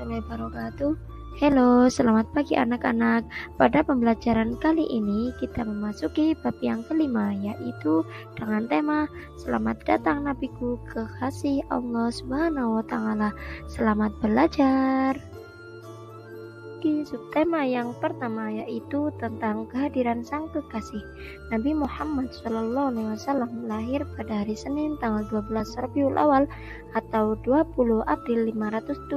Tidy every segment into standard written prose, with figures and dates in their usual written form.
warahmatullahi wabarakatuh. Halo, selamat pagi anak-anak. Pada pembelajaran kali ini kita memasuki bab yang kelima, yaitu dengan tema Selamat datang Nabiku, kekasih Allah Subhanahu wa Ta'ala. Selamat belajar. Subtema yang pertama yaitu tentang kehadiran sang kekasih. Nabi Muhammad SAW lahir pada hari Senin tanggal 12 Rabiul Awal atau 20 April 571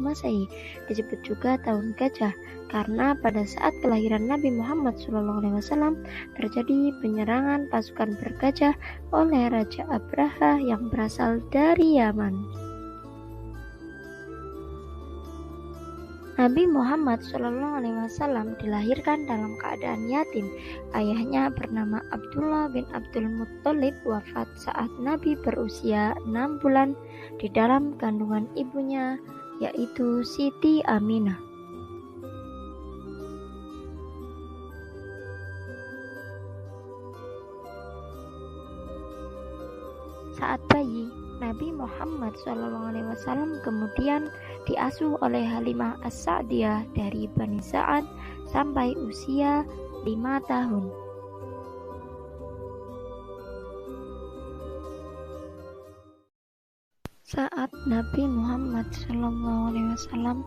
Masehi. Disebut juga tahun gajah karena pada saat kelahiran Nabi Muhammad SAW terjadi penyerangan pasukan bergajah oleh Raja Abraha yang berasal dari Yaman. Nabi Muhammad SAW dilahirkan dalam keadaan yatim. Ayahnya bernama Abdullah bin Abdul Muttalib wafat saat Nabi berusia 6 bulan di dalam kandungan ibunya, yaitu Siti Aminah. Saat bayi, Nabi Muhammad SAW kemudian diasuh oleh Halimah As-Sa'diyah dari Bani Sa'ad sampai usia 5 tahun. Saat Nabi Muhammad SAW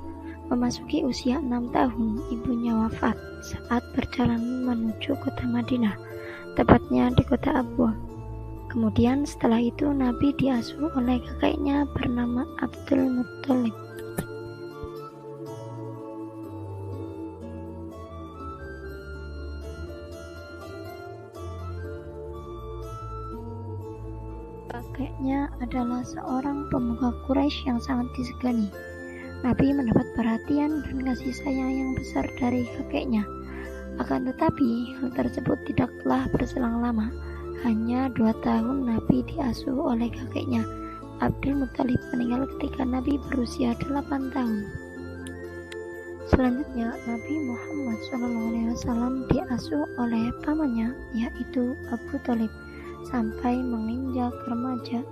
memasuki usia 6 tahun, ibunya wafat saat berjalan menuju kota Madinah, tepatnya di kota Abwa. Kemudian setelah itu Nabi diasuh oleh kakeknya bernama Abdul Muttalib. Kakeknya adalah seorang pemuka Quraisy yang sangat disegani. Nabi mendapat perhatian dan kasih sayang yang besar dari kakeknya. Akan tetapi hal tersebut tidaklah berselang lama. Hanya 2 tahun Nabi diasuh oleh kakeknya. Abdul Muttalib meninggal ketika Nabi berusia 8 tahun. Selanjutnya Nabi Muhammad SAW diasuh oleh pamannya, yaitu Abu Thalib, sampai menginjak remaja.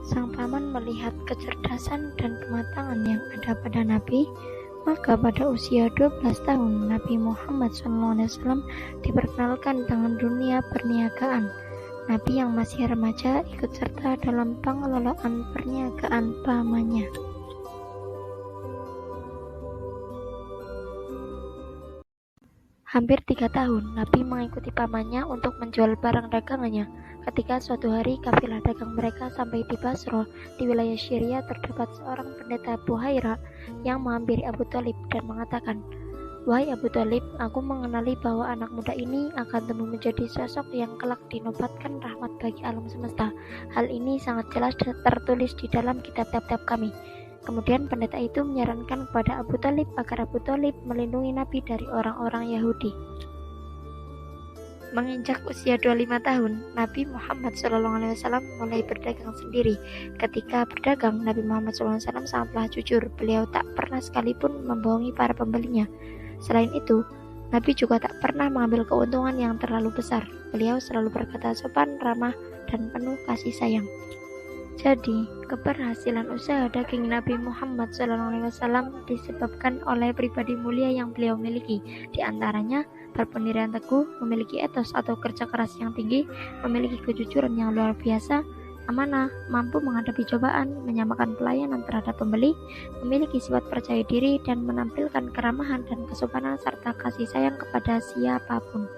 Sang paman melihat kecerdasan dan kematangan yang ada pada Nabi. Maka pada usia 12 tahun Nabi Muhammad SAW diperkenalkan dengan dunia perniagaan. Nabi yang masih remaja ikut serta dalam pengelolaan perniagaan pamannya. Hampir 3 tahun Nabi mengikuti pamannya untuk menjual barang dagangannya. Ketika suatu hari kafilah dagang mereka sampai di Basra, di wilayah Syria, terdapat seorang pendeta Buhaira yang menghampiri Abu Thalib dan mengatakan, "Wahai Abu Thalib, aku mengenali bahwa anak muda ini akan tumbuh menjadi sosok yang kelak dinobatkan rahmat bagi alam semesta. Hal ini sangat jelas tertulis di dalam kitab-kitab kami." Kemudian pendeta itu menyarankan kepada Abu Thalib agar Abu Thalib melindungi Nabi dari orang-orang Yahudi. Menginjak usia 25 tahun, Nabi Muhammad SAW mulai berdagang sendiri. Ketika berdagang, Nabi Muhammad SAW sangatlah jujur. Beliau tak pernah sekalipun membohongi para pembelinya. Selain itu, Nabi juga tak pernah mengambil keuntungan yang terlalu besar. Beliau selalu berkata sopan, ramah, dan penuh kasih sayang. Jadi, keberhasilan usaha daging Nabi Muhammad SAW disebabkan oleh pribadi mulia yang beliau miliki. Di antaranya, berpendirian teguh, memiliki etos atau kerja keras yang tinggi, memiliki kejujuran yang luar biasa, amanah, mampu menghadapi cobaan, menyamakan pelayanan terhadap pembeli, memiliki sifat percaya diri, dan menampilkan keramahan dan kesopanan serta kasih sayang kepada siapapun.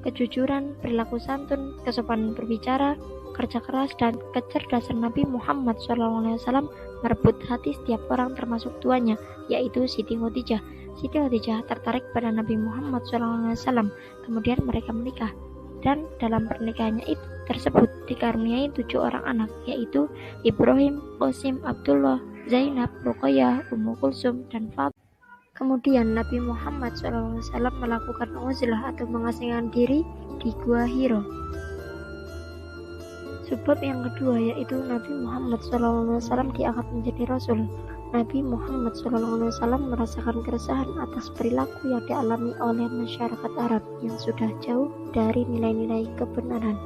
Kejujuran, perilaku santun, kesopanan berbicara, kerja keras, dan kecerdasan Nabi Muhammad SAW merebut hati setiap orang termasuk tuanya, yaitu Siti Khadijah. Siti Khadijah tertarik pada Nabi Muhammad SAW. Kemudian mereka menikah, dan dalam pernikahannya itu tersebut dikaruniai 7 orang anak, yaitu Ibrahim, Qasim, Abdullah, Zainab, Ruqayyah, Ummu Kulsum, dan Fatimah. Kemudian Nabi Muhammad SAW melakukan uzlah atau mengasingkan diri di Gua Hiro. Sebab yang kedua yaitu Nabi Muhammad SAW diangkat menjadi Rasul. Nabi Muhammad SAW merasakan keresahan atas perilaku yang dialami oleh masyarakat Arab yang sudah jauh dari nilai-nilai kebenaran.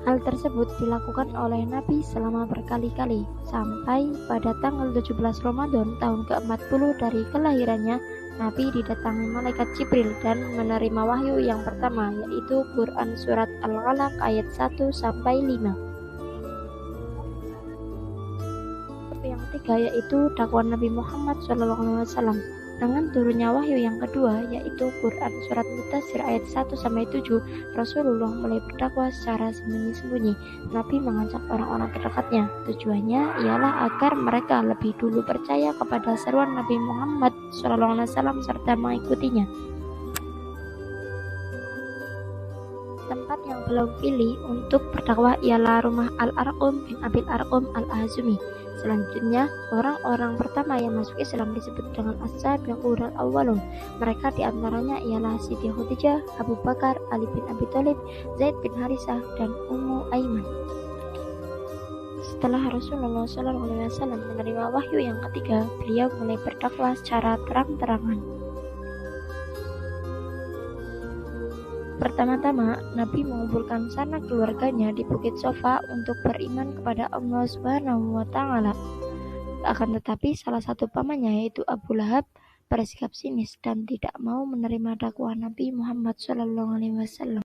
Hal tersebut dilakukan oleh Nabi selama berkali-kali, sampai pada tanggal 17 Ramadan tahun ke-40 dari kelahirannya, Nabi didatangi malaikat Jibril dan menerima wahyu yang pertama, yaitu Quran Surat Al-Alaq ayat 1-5. Yang ketiga yaitu dakwah Nabi Muhammad SAW. Dengan turunnya wahyu yang kedua, yaitu Quran Surat Mudaththir ayat 1-7, Rasulullah mulai berdakwah secara sembunyi-sembunyi. Nabi mengajak orang-orang terdekatnya. Tujuannya ialah agar mereka lebih dulu percaya kepada seruan Nabi Muhammad SAW serta mengikutinya. Tempat yang beliau pilih untuk berdakwah ialah rumah Al-Arqam bin Abil Arqam Al-Azumi. Selanjutnya, orang-orang pertama yang masuk Islam disebut dengan as-sabiqun al-awwalun. Mereka diantaranya ialah Siti Khadijah, Abu Bakar, Ali bin Abi Thalib, Zaid bin Harisah, dan Ummu Aiman. Setelah Rasulullah SAW menerima wahyu yang ketiga, beliau mulai berdakwah secara terang-terangan. Pertama-tama, Nabi mengumpulkan sanak keluarganya di Bukit Sofa untuk beriman kepada Allah Subhanahu wa Ta'ala. Akan tetapi, salah satu pamannya, yaitu Abu Lahab, bersikap sinis dan tidak mau menerima dakwah Nabi Muhammad SAW.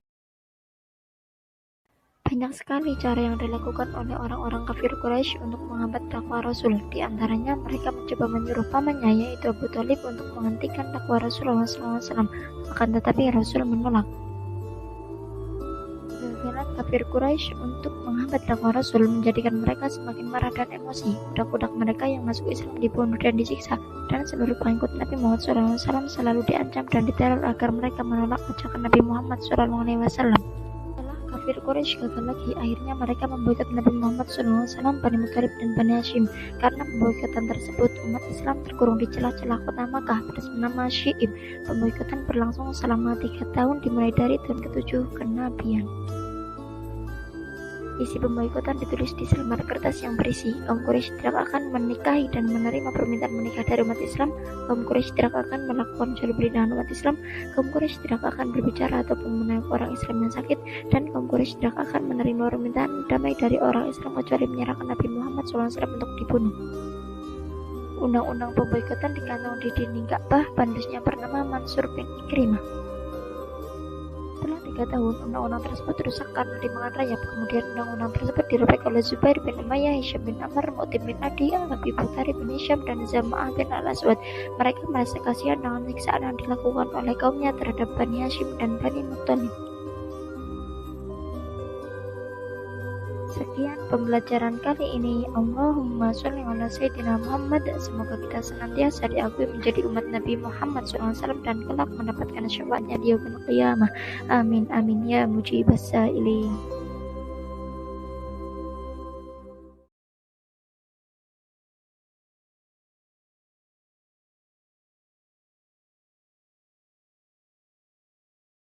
Banyak sekali cara yang dilakukan oleh orang-orang kafir Quraisy untuk menghambat dakwah Rasul. Di antaranya, mereka mencoba menyuruh pamannya, yaitu Abu Thalib, untuk menghentikan dakwah Rasulullah SAW. Akan tetapi, Rasul menolak. Kegagalan kafir Quraisy untuk menghambat dakwah Rasul menjadikan mereka semakin marah dan emosi. Budak-budak mereka yang masuk Islam dibunuh dan disiksa, dan seluruh pengikut Nabi Muhammad SAW selalu diancam dan diteror agar mereka menolak ajakan Nabi Muhammad SAW. Setelah kafir Quraisy gagal lagi, akhirnya mereka memboikot Nabi Muhammad SAW, Bani Muthalib dan Bani Hashim. Karena pemboikotan tersebut, umat Islam terkurung di celah-celah kota Makkah atas nama Syi'ib. Pemboikotan berlangsung selama 3 tahun dimulai dari tahun ke-7 kenabian. Isi pemboikotan ditulis di selembar kertas yang berisi, kaum Quraisy tidak akan menikahi dan menerima permintaan menikah dari umat Islam, kaum Quraisy tidak akan melakukan jual beli dengan umat Islam, kaum Quraisy tidak akan berbicara ataupun menengok orang Islam yang sakit, dan kaum Quraisy tidak akan menerima permintaan damai dari orang Islam kecuali menyerahkan Nabi Muhammad SAW untuk dibunuh. Undang-undang pemboikotan digantung di dinding Ka'bah, penulisnya bernama Mansur bin Ikrimah. Setelah 3 tahun, undang-undang tersebut rusak karena dimakan rayap. Kemudian undang-undang tersebut dirobek oleh Zubair bin Umayyah, Hisham bin Amr, Mu'tim bin Adi, Al-Abi Bukhari bin Hisham, dan Zam'ah bin Al-Aswad. Mereka merasa kasihan dengan siksaan yang dilakukan oleh kaumnya terhadap Bani Hashim dan Bani Muthalib. Sekian pembelajaran kali ini. Allahumma sholli ala sayyidina Muhammad. Semoga kita senantiasa diakui menjadi umat Nabi Muhammad SAW dan kelak mendapatkan syafaatnya di yaumil qiyamah. Amin amin ya mujibas sa'ilin.